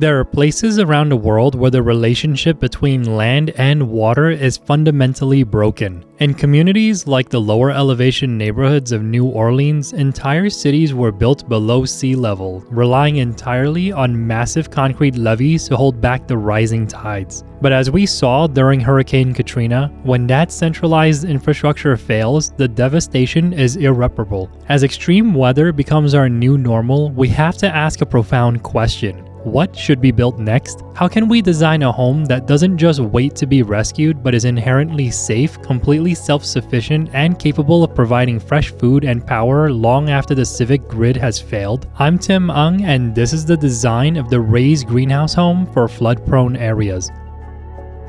There are places around the world where the relationship between land and water is fundamentally broken. In communities like the lower elevation neighborhoods of New Orleans, entire cities were built below sea level, relying entirely on massive concrete levees to hold back the rising tides. But as we saw during Hurricane Katrina, when that centralized infrastructure fails, the devastation is irreparable. As extreme weather becomes our new normal, we have to ask a profound question. What should be built next? How can we design a home that doesn't just wait to be rescued but is inherently safe, completely self-sufficient, and capable of providing fresh food and power long after the civic grid has failed? I'm Tim Ung, and this is the design of the raised greenhouse home for flood-prone areas.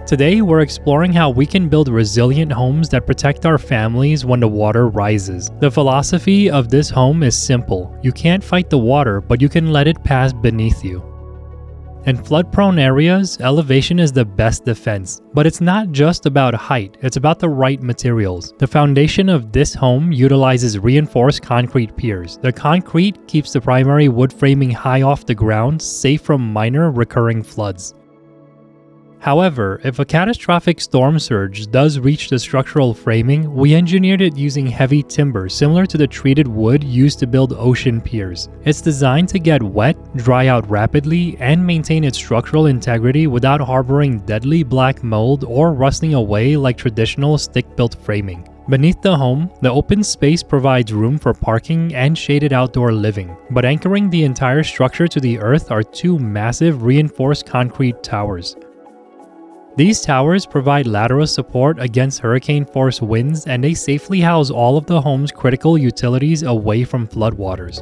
Today, we're exploring how we can build resilient homes that protect our families when the water rises. The philosophy of this home is simple. You can't fight the water, but you can let it pass beneath you. In flood-prone areas, elevation is the best defense. But it's not just about height, it's about the right materials. The foundation of this home utilizes reinforced concrete piers. The concrete keeps the primary wood framing high off the ground, safe from minor recurring floods. However, if a catastrophic storm surge does reach the structural framing, we engineered it using heavy timber similar to the treated wood used to build ocean piers. It's designed to get wet, dry out rapidly, and maintain its structural integrity without harboring deadly black mold or rusting away like traditional stick-built framing. Beneath the home, the open space provides room for parking and shaded outdoor living, but anchoring the entire structure to the earth are two massive reinforced concrete towers. These towers provide lateral support against hurricane-force winds, and they safely house all of the home's critical utilities away from floodwaters.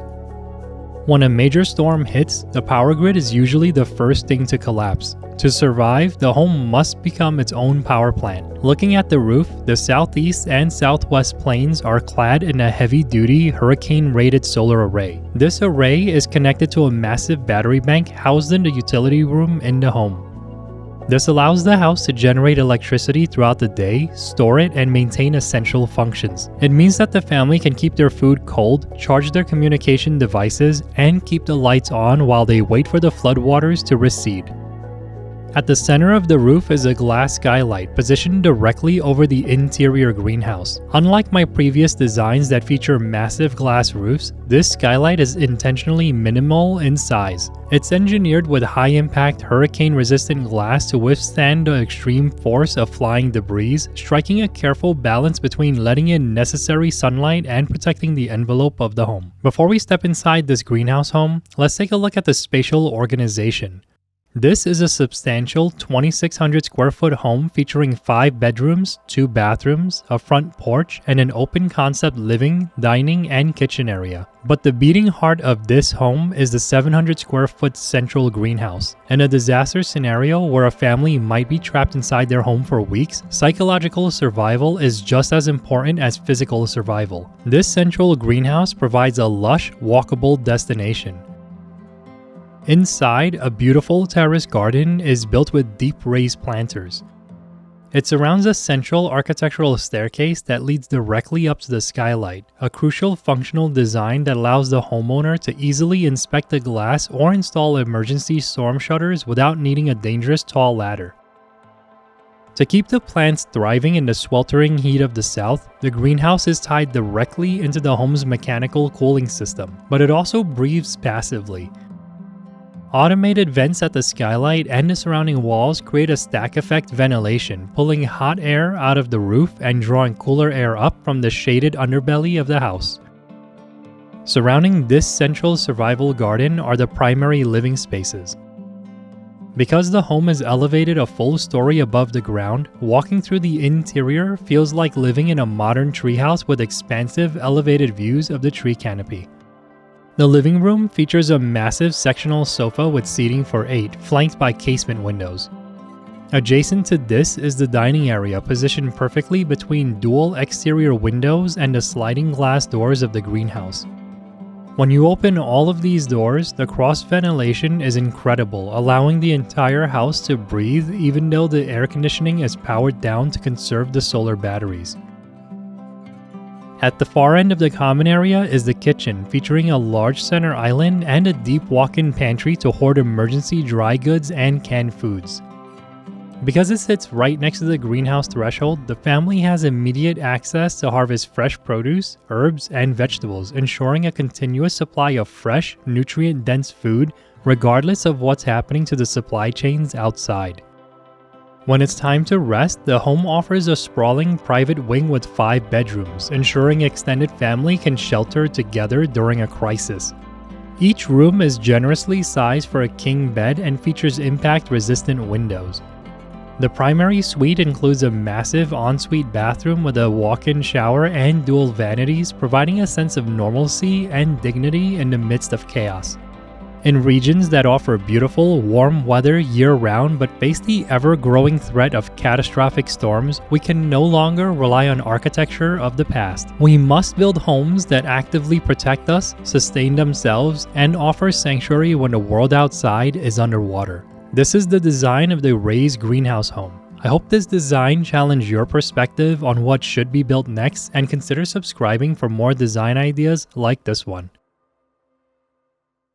When a major storm hits, the power grid is usually the first thing to collapse. To survive, the home must become its own power plant. Looking at the roof, the southeast and southwest planes are clad in a heavy-duty, hurricane-rated solar array. This array is connected to a massive battery bank housed in the utility room in the home. This allows the house to generate electricity throughout the day, store it, and maintain essential functions. It means that the family can keep their food cold, charge their communication devices, and keep the lights on while they wait for the floodwaters to recede. At the center of the roof is a glass skylight positioned directly over the interior greenhouse. Unlike my previous designs that feature massive glass roofs, this skylight is intentionally minimal in size. It's engineered with high-impact, hurricane-resistant glass to withstand the extreme force of flying debris, striking a careful balance between letting in necessary sunlight and protecting the envelope of the home. Before we step inside this greenhouse home, let's take a look at the spatial organization. This is a substantial 2,600 square foot home featuring 5 bedrooms, 2 bathrooms, a front porch, and an open concept living, dining, and kitchen area. But the beating heart of this home is the 700 square foot central greenhouse. In a disaster scenario where a family might be trapped inside their home for weeks, psychological survival is just as important as physical survival. This central greenhouse provides a lush, walkable destination. Inside, a beautiful terrace garden is built with deep raised planters. It surrounds a central architectural staircase that leads directly up to the skylight, a crucial functional design that allows the homeowner to easily inspect the glass or install emergency storm shutters without needing a dangerous tall ladder. To keep the plants thriving in the sweltering heat of the south, the greenhouse is tied directly into the home's mechanical cooling system, but it also breathes passively. Automated vents at the skylight and the surrounding walls create a stack effect ventilation, pulling hot air out of the roof and drawing cooler air up from the shaded underbelly of the house. Surrounding this central survival garden are the primary living spaces. Because the home is elevated a full story above the ground, walking through the interior feels like living in a modern treehouse with expansive elevated views of the tree canopy. The living room features a massive sectional sofa with seating for 8, flanked by casement windows. Adjacent to this is the dining area, positioned perfectly between dual exterior windows and the sliding glass doors of the greenhouse. When you open all of these doors, the cross ventilation is incredible, allowing the entire house to breathe even though the air conditioning is powered down to conserve the solar batteries. At the far end of the common area is the kitchen, featuring a large center island and a deep walk-in pantry to hoard emergency dry goods and canned foods. Because it sits right next to the greenhouse threshold, the family has immediate access to harvest fresh produce, herbs, and vegetables, ensuring a continuous supply of fresh, nutrient-dense food regardless of what's happening to the supply chains outside. When it's time to rest, the home offers a sprawling private wing with 5 bedrooms, ensuring extended family can shelter together during a crisis. Each room is generously sized for a king bed and features impact-resistant windows. The primary suite includes a massive ensuite bathroom with a walk-in shower and dual vanities, providing a sense of normalcy and dignity in the midst of chaos. In regions that offer beautiful, warm weather year-round but face the ever-growing threat of catastrophic storms, we can no longer rely on architecture of the past. We must build homes that actively protect us, sustain themselves, and offer sanctuary when the world outside is underwater. This is the design of the raised greenhouse home. I hope this design challenged your perspective on what should be built next, and consider subscribing for more design ideas like this one.